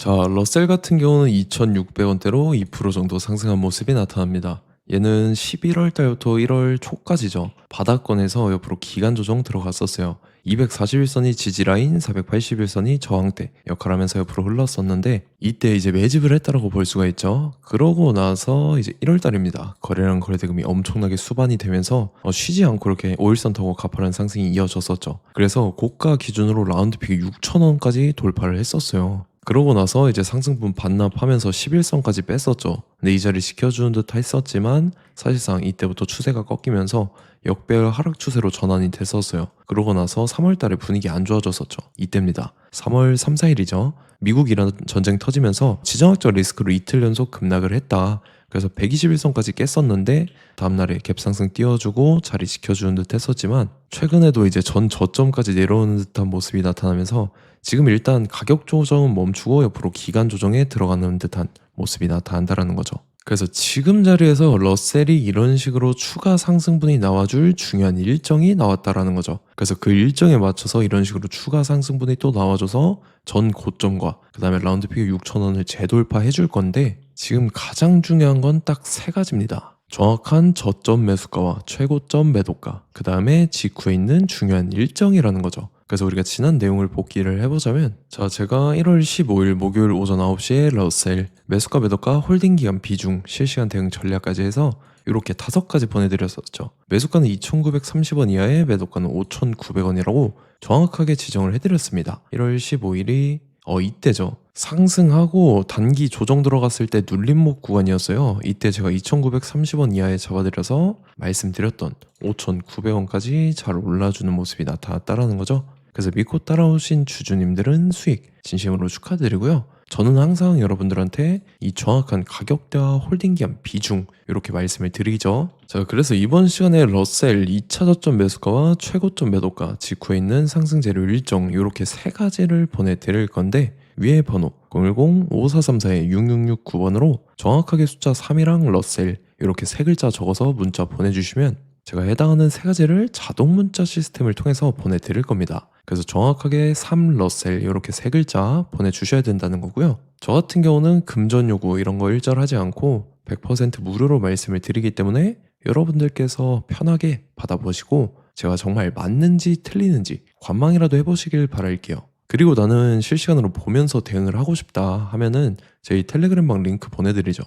자, 러셀 같은 경우는 2,600원대로 2% 정도 상승한 모습이 나타납니다. 얘는 11월 달부터 1월 초까지죠. 바닥권에서 옆으로 기간 조정 들어갔었어요. 241선이 지지라인, 481선이 저항대 역할하면서 옆으로 흘렀었는데 이때 이제 매집을 했다라고 볼 수가 있죠. 그러고 나서 이제 1월 달입니다. 거래량 거래대금이 엄청나게 수반이 되면서 쉬지 않고 이렇게 5일선 타고 가파른 상승이 이어졌었죠. 그래서 고가 기준으로 라운드픽이 6,000원까지 돌파를 했었어요. 그러고 나서 이제 상승분 반납하면서 11선까지 뺐었죠. 근데 이 자리 지켜주는 듯 했었지만 사실상 이때부터 추세가 꺾이면서 역배열 하락 추세로 전환이 됐었어요. 그러고 나서 3월 달에 분위기 안 좋아졌었죠. 이때입니다. 3월 3, 4일이죠. 미국 이란 전쟁 터지면서 지정학적 리스크로 이틀 연속 급락을 했다. 그래서 121선까지 깼었는데 다음날에 갭상승 띄워주고 자리 지켜주는 듯 했었지만 최근에도 이제 전 저점까지 내려오는 듯한 모습이 나타나면서 지금 일단 가격 조정은 멈추고 옆으로 기간 조정에 들어가는 듯한 모습이 나타난다라는 거죠. 그래서 지금 자리에서 러셀이 이런 식으로 추가 상승분이 나와줄 중요한 일정이 나왔다라는 거죠. 그래서 그 일정에 맞춰서 이런 식으로 추가 상승분이 또 나와줘서 전 고점과 그 다음에 라운드픽 6,000원을 재돌파해 줄 건데 지금 가장 중요한 건 딱 세 가지입니다. 정확한 저점 매수가와 최고점 매도가, 그 다음에 직후에 있는 중요한 일정이라는 거죠. 그래서 우리가 지난 내용을 복기를 해보자면 제가 1월 15일 목요일 오전 9시에 러셀 매수가 매도가 홀딩 기간 비중 실시간 대응 전략까지 해서 이렇게 5가지 보내드렸었죠. 매수가는 2,930원 이하에 매도가는 5,900원이라고 정확하게 지정을 해드렸습니다. 1월 15일이 이때죠. 상승하고 단기 조정 들어갔을 때 눌림목 구간이었어요. 이때 제가 2,930원 이하에 잡아드려서 말씀드렸던 5,900원까지 잘 올라주는 모습이 나타났다라는 거죠. 그래서 믿고 따라오신 주주님들은 수익 진심으로 축하드리고요. 저는 항상 여러분들한테 이 정확한 가격대와 홀딩 기간 비중 이렇게 말씀을 드리죠. 자, 그래서 이번 시간에 러셀 2차 저점 매수가와 최고점 매도가 직후에 있는 상승 재료 일정 이렇게 세 가지를 보내드릴 건데 위에 번호 010-5434-6669번으로 정확하게 숫자 3이랑 러셀 이렇게 세 글자 적어서 문자 보내주시면 제가 해당하는 세 가지를 자동 문자 시스템을 통해서 보내드릴 겁니다. 그래서 정확하게 3 러셀 이렇게 세 글자 보내주셔야 된다는 거고요. 저 같은 경우는 금전 요구 이런 거 일절하지 않고 100% 무료로 말씀을 드리기 때문에 여러분들께서 편하게 받아보시고 제가 정말 맞는지 틀리는지 관망이라도 해보시길 바랄게요. 그리고 나는 실시간으로 보면서 대응을 하고 싶다 하면은 저희 텔레그램방 링크 보내드리죠.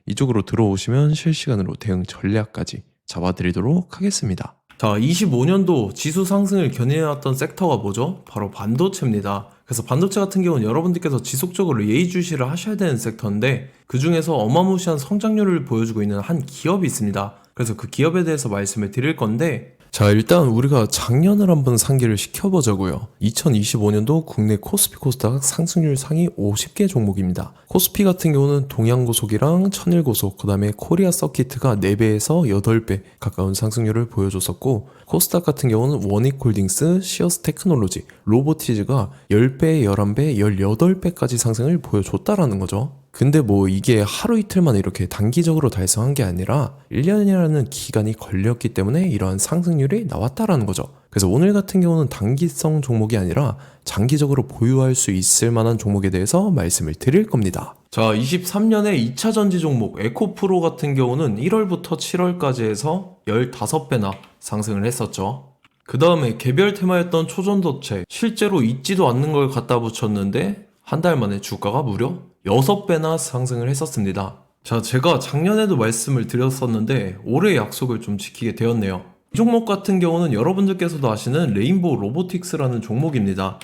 이쪽으로 들어오시면 실시간으로 대응 전략까지 잡아드리도록 하겠습니다. 자, 25년도 지수 상승을 견인해왔던 섹터가 뭐죠? 바로 반도체입니다. 그래서 반도체 같은 경우는 여러분들께서 지속적으로 예의주시를 하셔야 되는 섹터인데 그 중에서 어마무시한 성장률을 보여주고 있는 한 기업이 있습니다. 그래서 그 기업에 대해서 말씀을 드릴 건데 자, 일단 우리가 작년을 한번 상기를 시켜보자고요. 2025년도 국내 코스피 코스닥 상승률 상위 50개 종목입니다. 코스피 같은 경우는 동양고속이랑 천일고속, 그 다음에 코리아 서키트가 4배에서 8배 가까운 상승률을 보여줬었고 코스닥 같은 경우는 원익홀딩스, 시어스 테크놀로지, 로보티즈가 10배, 11배, 18배까지 상승을 보여줬다라는 거죠. 근데 뭐 이게 하루 이틀만 이렇게 단기적으로 달성한 게 아니라 1년이라는 기간이 걸렸기 때문에 이러한 상승률이 나왔다라는 거죠. 그래서 오늘 같은 경우는 단기성 종목이 아니라 장기적으로 보유할 수 있을 만한 종목에 대해서 말씀을 드릴 겁니다. 자, 23년에 2차 전지 종목 에코프로 같은 경우는 1월부터 7월까지 해서 15배나 상승을 했었죠. 그 다음에 개별 테마였던 초전도체 실제로 있지도 않는 걸 갖다 붙였는데 한 달 만에 주가가 무려 6배나 상승을 했었습니다. 자, 제가 작년에도 말씀을 드렸었는데 올해 약속을 좀 지키게 되었네요. 이 종목 같은 경우는 여러분들께서도 아시는 레인보우 로보틱스라는 종목입니다.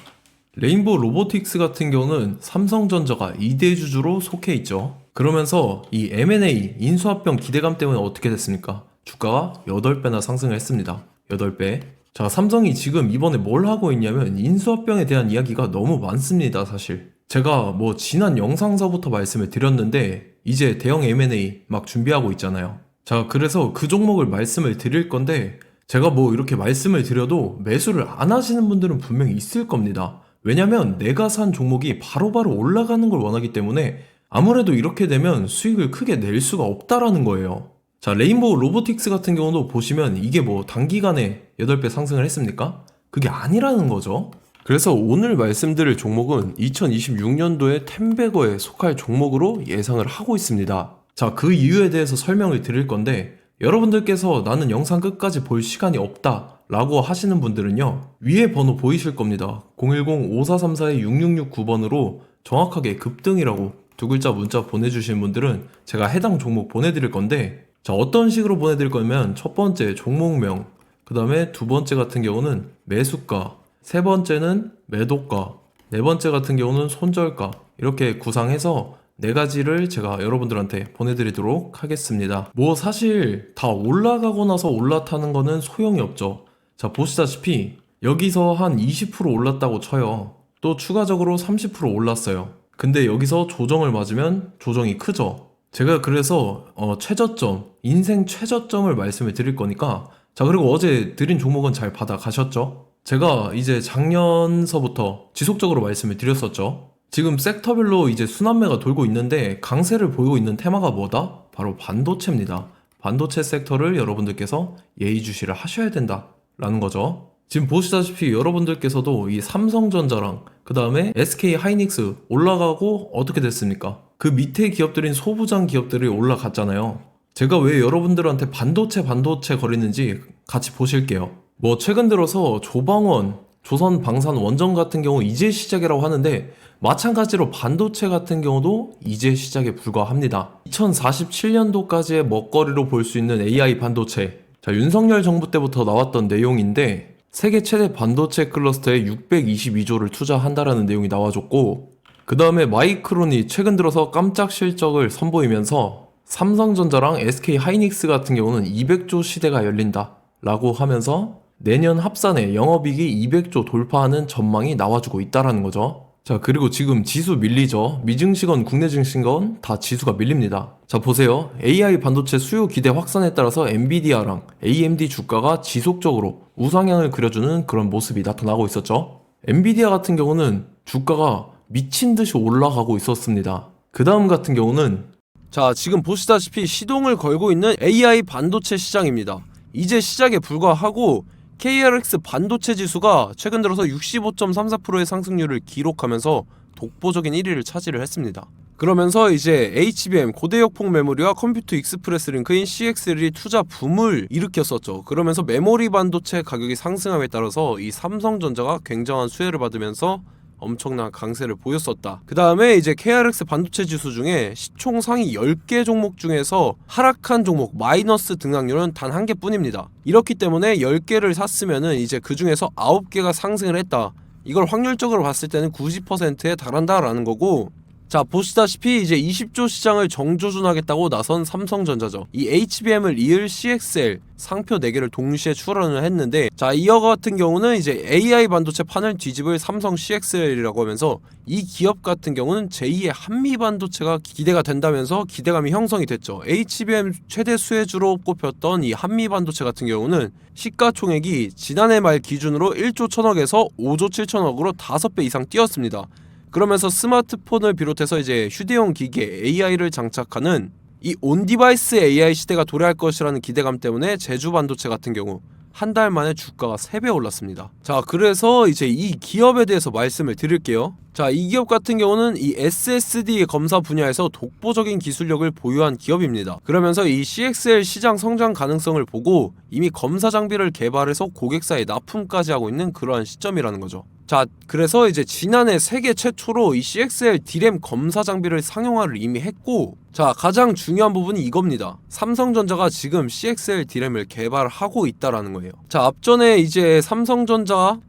레인보우 로보틱스 같은 경우는 삼성전자가 2대 주주로 속해 있죠. 그러면서 이 M&A 인수합병 기대감 때문에 어떻게 됐습니까? 주가가 8배나 상승을 했습니다. 8배. 자, 삼성이 지금 이번에 뭘 하고 있냐면 인수합병에 대한 이야기가 너무 많습니다, 사실. 제가 뭐 지난 영상서부터 말씀을 드렸는데 이제 대형 M&A 막 준비하고 있잖아요. 자, 그래서 그 종목을 말씀을 드릴 건데 제가 뭐 이렇게 말씀을 드려도 매수를 안 하시는 분들은 분명히 있을 겁니다. 왜냐면 내가 산 종목이 바로바로 올라가는 걸 원하기 때문에 아무래도 이렇게 되면 수익을 크게 낼 수가 없다라는 거예요. 자, 레인보우 로보틱스 같은 경우도 보시면 이게 뭐 단기간에 8배 상승을 했습니까? 그게 아니라는 거죠. 그래서 오늘 말씀드릴 종목은 2026년도에 텐베거에 속할 종목으로 예상을 하고 있습니다. 자, 그 이유에 대해서 설명을 드릴 건데, 여러분들께서 나는 영상 끝까지 볼 시간이 없다 라고 하시는 분들은요, 위에 번호 보이실 겁니다. 010-5434-6669번으로 정확하게 급등이라고 두 글자 문자 보내주신 분들은 제가 해당 종목 보내드릴 건데, 자, 어떤 식으로 보내드릴 거냐면 첫 번째 종목명, 그 다음에 두 번째 같은 경우는 매수가, 세 번째는 매도가, 네 번째 같은 경우는 손절가, 이렇게 구상해서 네 가지를 제가 여러분들한테 보내드리도록 하겠습니다. 뭐 사실 다 올라가고 나서 올라타는 거는 소용이 없죠. 자, 보시다시피 여기서 한 20% 올랐다고 쳐요. 또 추가적으로 30% 올랐어요. 근데 여기서 조정을 맞으면 조정이 크죠. 제가 그래서 최저점, 인생 최저점을 말씀을 드릴 거니까, 자, 그리고 어제 드린 종목은 잘 받아가셨죠? 제가 이제 작년서부터 지속적으로 말씀을 드렸었죠. 지금 섹터별로 이제 순환매가 돌고 있는데 강세를 보이고 있는 테마가 뭐다? 바로 반도체입니다. 반도체 섹터를 여러분들께서 예의주시를 하셔야 된다라는 거죠. 지금 보시다시피 여러분들께서도 이 삼성전자랑 그 다음에 SK 하이닉스 올라가고 어떻게 됐습니까? 그 밑에 기업들인 소부장 기업들이 올라갔잖아요. 제가 왜 여러분들한테 반도체 거리는지 같이 보실게요. 뭐 최근 들어서 조방원, 조선방산 원전 같은 경우 이제 시작이라고 하는데, 마찬가지로 반도체 같은 경우도 이제 시작에 불과합니다. 2047년도까지의 먹거리로 볼 수 있는 AI 반도체. 자, 윤석열 정부 때부터 나왔던 내용인데, 세계 최대 반도체 클러스터에 622조를 투자한다라는 내용이 나와줬고, 그 다음에 마이크론이 최근 들어서 깜짝 실적을 선보이면서 삼성전자랑 SK 하이닉스 같은 경우는 200조 시대가 열린다 라고 하면서 내년 합산에 영업이익이 200조 돌파하는 전망이 나와주고 있다라는 거죠. 자, 그리고 지금 지수 밀리죠. 미증시건 국내 증시건 다 지수가 밀립니다. 자, 보세요. AI 반도체 수요 기대 확산에 따라서 엔비디아랑 AMD 주가가 지속적으로 우상향을 그려주는 그런 모습이 나타나고 있었죠. 엔비디아 같은 경우는 주가가 미친 듯이 올라가고 있었습니다. 그 다음 같은 경우는, 자, 지금 보시다시피 시동을 걸고 있는 AI 반도체 시장입니다. 이제 시작에 불과하고 KRX 반도체 지수가 최근 들어서 65.34%의 상승률을 기록하면서 독보적인 1위를 차지를 했습니다. 그러면서 이제 HBM 고대역폭 메모리와 컴퓨터 익스프레스 링크인 CXL이 투자 붐을 일으켰었죠. 그러면서 메모리 반도체 가격이 상승함에 따라서 이 삼성전자가 굉장한 수혜를 받으면서 엄청난 강세를 보였었다. 그 다음에 이제 KRX 반도체 지수 중에 시총 상위 10개 종목 중에서 하락한 종목 마이너스 등락률은 단 한 개뿐입니다. 이렇기 때문에 10개를 샀으면은 이제 그 중에서 9개가 상승을 했다. 이걸 확률적으로 봤을 때는 90%에 달한다라는 거고, 자, 보시다시피 이제 20조 시장을 정조준하겠다고 나선 삼성전자죠. 이 HBM을 이을 CXL 상표 4개를 동시에 출원을 했는데, 자, 이어 같은 경우는 이제 AI 반도체 판을 뒤집을 삼성 CXL이라고 하면서 이 기업 같은 경우는 제2의 한미 반도체가 기대가 된다면서 기대감이 형성이 됐죠. HBM 최대 수혜주로 꼽혔던 이 한미 반도체 같은 경우는 시가총액이 지난해 말 기준으로 1조 1000억에서 5조 7천억으로 5배 이상 뛰었습니다. 그러면서 스마트폰을 비롯해서 이제 휴대용 기기에 AI를 장착하는 이 온디바이스 AI 시대가 도래할 것이라는 기대감 때문에 제주 반도체 같은 경우 한 달 만에 주가가 3배 올랐습니다. 자, 그래서 이제 이 기업에 대해서 말씀을 드릴게요. 자, 이 기업 같은 경우는 이 SSD 검사 분야에서 독보적인 기술력을 보유한 기업입니다. 그러면서 이 CXL 시장 성장 가능성을 보고 이미 검사 장비를 개발해서 고객사에 납품까지 하고 있는 그러한 시점이라는 거죠. 자, 그래서 이제 지난해 세계 최초로 이 CXL D램 검사 장비를 상용화를 이미 했고, 자, 가장 중요한 부분이 이겁니다. 삼성전자가 지금 CXL D램을 개발하고 있다라는 거예요. 자, 앞전에 이제 삼성전자가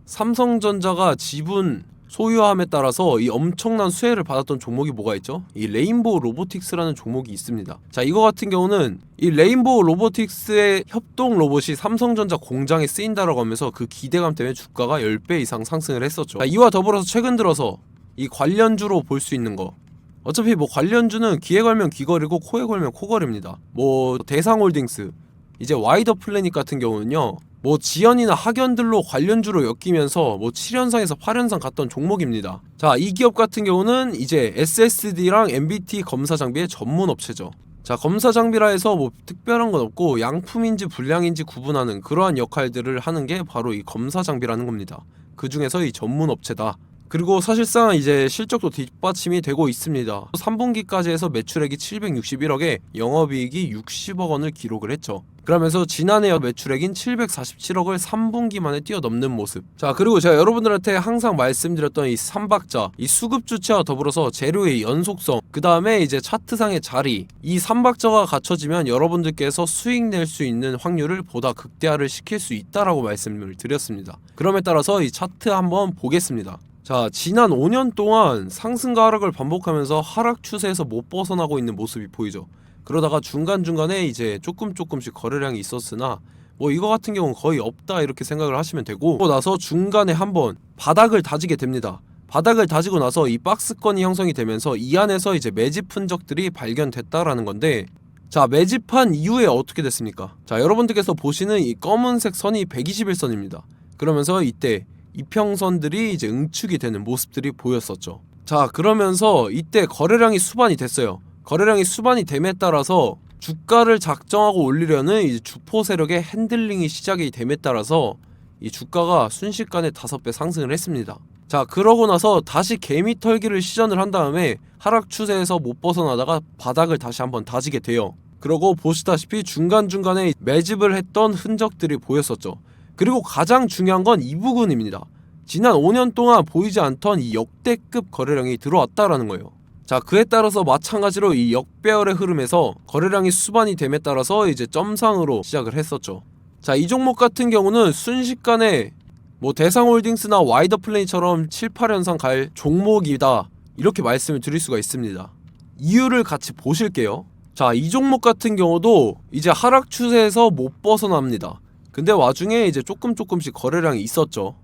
지분 소유함에 따라서 이 엄청난 수혜를 받았던 종목이 뭐가 있죠? 이 레인보우 로보틱스라는 종목이 있습니다. 자, 이거 같은 경우는 이 레인보우 로보틱스의 협동 로봇이 삼성전자 공장에 쓰인다라고 하면서 그 기대감 때문에 주가가 10배 이상 상승을 했었죠. 자, 이와 더불어서 최근 들어서 이 관련주로 볼 수 있는 거, 어차피 뭐 관련주는 귀에 걸면 귀걸이고 코에 걸면 코걸입니다. 뭐 대상홀딩스, 이제 와이더 플래닛 같은 경우는요, 뭐 지연이나 학연들로 관련주로 엮이면서 뭐 7연상에서 8연상 갔던 종목입니다. 자, 이 기업 같은 경우는 이제 SSD랑 MBT 검사 장비의 전문 업체죠. 자, 검사 장비라 해서 뭐 특별한 건 없고 양품인지 불량인지 구분하는 그러한 역할들을 하는 게 바로 이 검사 장비라는 겁니다. 그 중에서 이 전문 업체다. 그리고 사실상 이제 실적도 뒷받침이 되고 있습니다. 3분기까지 해서 매출액이 761억에 영업이익이 60억 원을 기록을 했죠. 그러면서 지난해 매출액인 747억을 3분기 만에 뛰어넘는 모습. 자, 그리고 제가 여러분들한테 항상 말씀드렸던 이 3박자, 이 수급 주체와 더불어서 재료의 연속성, 그 다음에 이제 차트상의 자리, 이 3박자가 갖춰지면 여러분들께서 수익 낼 수 있는 확률을 보다 극대화를 시킬 수 있다라고 말씀을 드렸습니다. 그럼에 따라서 이 차트 한번 보겠습니다. 자, 지난 5년 동안 상승과 하락을 반복하면서 하락 추세에서 못 벗어나고 있는 모습이 보이죠. 그러다가 중간중간에 이제 조금씩 거래량이 있었으나 뭐 이거 같은 경우는 거의 없다 이렇게 생각을 하시면 되고, 그러고 나서 중간에 한번 바닥을 다지게 됩니다. 바닥을 다지고 나서 이 박스권이 형성이 되면서 이 안에서 이제 매집 흔적들이 발견됐다라는 건데, 자, 매집한 이후에 어떻게 됐습니까? 자, 여러분들께서 보시는 이 검은색 선이 121선입니다. 그러면서 이때 이평선들이 이제 응축이 되는 모습들이 보였었죠. 자, 그러면서 이때 거래량이 수반이 됐어요. 거래량이 수반이 됨에 따라서 주가를 작정하고 올리려는 이제 주포 세력의 핸들링이 시작이 됨에 따라서 이 주가가 순식간에 5배 상승을 했습니다. 자, 그러고 나서 다시 개미 털기를 시전을 한 다음에 하락 추세에서 못 벗어나다가 바닥을 다시 한번 다지게 돼요. 그러고 보시다시피 중간중간에 매집을 했던 흔적들이 보였었죠. 그리고 가장 중요한 건 이 부분입니다. 지난 5년 동안 보이지 않던 이 역대급 거래량이 들어왔다라는 거예요. 자, 그에 따라서 마찬가지로 이 역배열의 흐름에서 거래량이 수반이 됨에 따라서 이제 점상으로 시작을 했었죠. 자, 이 종목 같은 경우는 순식간에 뭐 대상홀딩스나 와이더플레이처럼 7, 8연상 갈 종목이다 이렇게 말씀을 드릴 수가 있습니다. 이유를 같이 보실게요. 자, 이 종목 같은 경우도 이제 하락 추세에서 못 벗어납니다. 근데 와중에 이제 조금씩 거래량이 있었죠.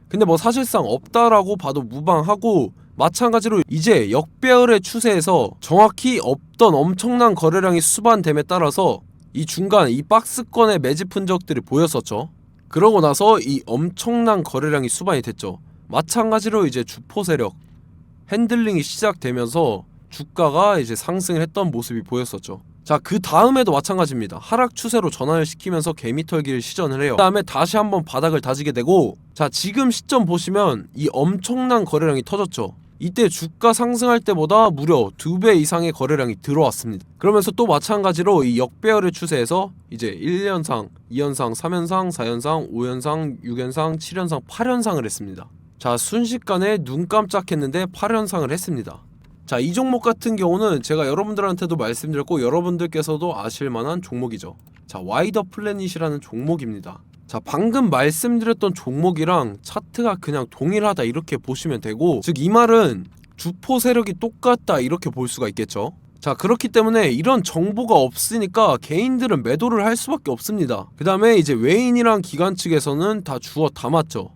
근데 뭐 사실상 없다라고 봐도 무방하고, 마찬가지로 이제 역배열의 추세에서 정확히 없던 엄청난 거래량이 수반됨에 따라서 이 중간 이 박스권의 매집 흔적들이 보였었죠. 그러고 나서 이 엄청난 거래량이 수반이 됐죠. 마찬가지로 이제 주포 세력 핸들링이 시작되면서 주가가 이제 상승을 했던 모습이 보였었죠. 자, 그 다음에도 마찬가지입니다. 하락 추세로 전환을 시키면서 개미털기를 시전을 해요. 그 다음에 다시 한번 바닥을 다지게 되고, 자, 지금 시점 보시면 이 엄청난 거래량이 터졌죠. 이때 주가 상승할 때보다 무려 2배 이상의 거래량이 들어왔습니다. 그러면서 또 마찬가지로 이 역배열의 추세에서 이제 1연상, 2연상, 3연상, 4연상, 5연상, 6연상, 7연상, 8연상을 했습니다. 자, 순식간에 눈 깜짝했는데 8연상을 했습니다. 자, 이 종목 같은 경우는 제가 여러분들한테도 말씀드렸고 여러분들께서도 아실만한 종목이죠. 자, 와이더 플래닛이라는 종목입니다. 자, 방금 말씀드렸던 종목이랑 차트가 그냥 동일하다 이렇게 보시면 되고, 즉 이 말은 주포 세력이 똑같다 이렇게 볼 수가 있겠죠. 자, 그렇기 때문에 이런 정보가 없으니까 개인들은 매도를 할 수밖에 없습니다. 그 다음에 이제 외인이랑 기관 측에서는 다 주워 담았죠.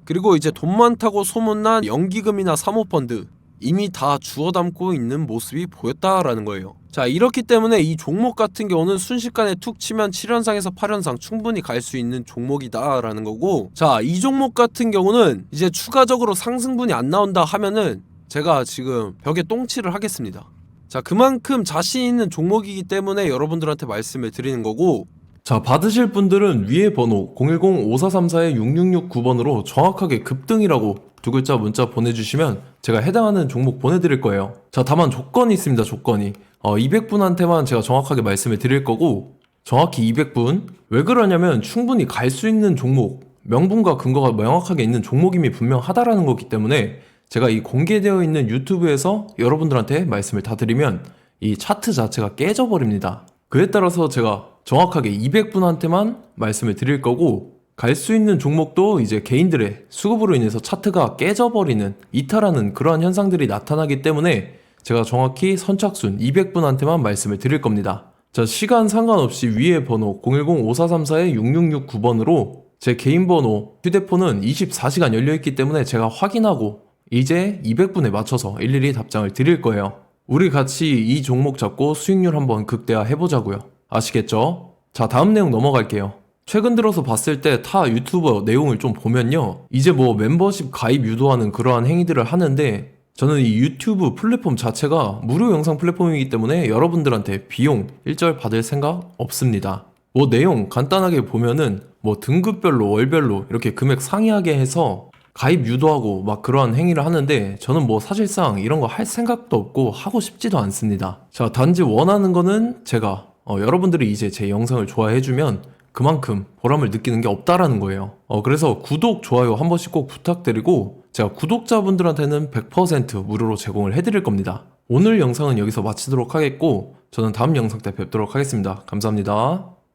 그리고 이제 돈 많다고 소문난 연기금이나 사모펀드 이미 다 주워 담고 있는 모습이 보였다라는 거예요. 자, 이렇기 때문에 이 종목 같은 경우는 순식간에 툭 치면 7연상에서 8연상 충분히 갈 수 있는 종목이다 라는 거고, 자, 이 종목 같은 경우는 이제 추가적으로 상승분이 안 나온다 하면은 제가 지금 벽에 똥칠을 하겠습니다. 자, 그만큼 자신 있는 종목이기 때문에 여러분들한테 말씀을 드리는 거고, 자, 받으실 분들은 위에 번호 010-5434-6669번으로 정확하게 급등이라고 두 글자 문자 보내주시면 제가 해당하는 종목 보내드릴 거예요. 자, 다만 조건이 있습니다. 조건이 200분한테만 제가 정확하게 말씀을 드릴 거고, 정확히 200분. 왜 그러냐면 충분히 갈 수 있는 종목, 명분과 근거가 명확하게 있는 종목임이 분명하다라는 거기 때문에 제가 이 공개되어 있는 유튜브에서 여러분들한테 말씀을 다 드리면 이 차트 자체가 깨져버립니다. 그에 따라서 제가 정확하게 200분한테만 말씀을 드릴 거고, 갈 수 있는 종목도 이제 개인들의 수급으로 인해서 차트가 깨져버리는, 이탈하는 그러한 현상들이 나타나기 때문에 제가 정확히 선착순 200분한테만 말씀을 드릴 겁니다. 자, 시간 상관없이 위에 번호 010-5434-6669번으로 제 개인 번호, 휴대폰은 24시간 열려있기 때문에 제가 확인하고 이제 200분에 맞춰서 일일이 답장을 드릴 거예요. 우리 같이 이 종목 잡고 수익률 한번 극대화 해보자고요. 아시겠죠? 자, 다음 내용 넘어갈게요. 최근 들어서 봤을 때 타 유튜버 내용을 좀 보면요, 이제 뭐 멤버십 가입 유도하는 그러한 행위들을 하는데, 저는 이 유튜브 플랫폼 자체가 무료 영상 플랫폼이기 때문에 여러분들한테 비용 일절 받을 생각 없습니다. 뭐 내용 간단하게 보면은 뭐 등급별로 월별로 이렇게 금액 상이하게 해서 가입 유도하고 막 그러한 행위를 하는데 저는 뭐 사실상 이런 거 할 생각도 없고 하고 싶지도 않습니다. 자, 단지 원하는 거는 제가 여러분들이 이제 제 영상을 좋아해주면 그만큼 보람을 느끼는 게 없다라는 거예요. 그래서 구독, 좋아요 한 번씩 꼭 부탁드리고 제가 구독자분들한테는 100% 무료로 제공을 해드릴 겁니다. 오늘 영상은 여기서 마치도록 하겠고 저는 다음 영상 때 뵙도록 하겠습니다. 감사합니다.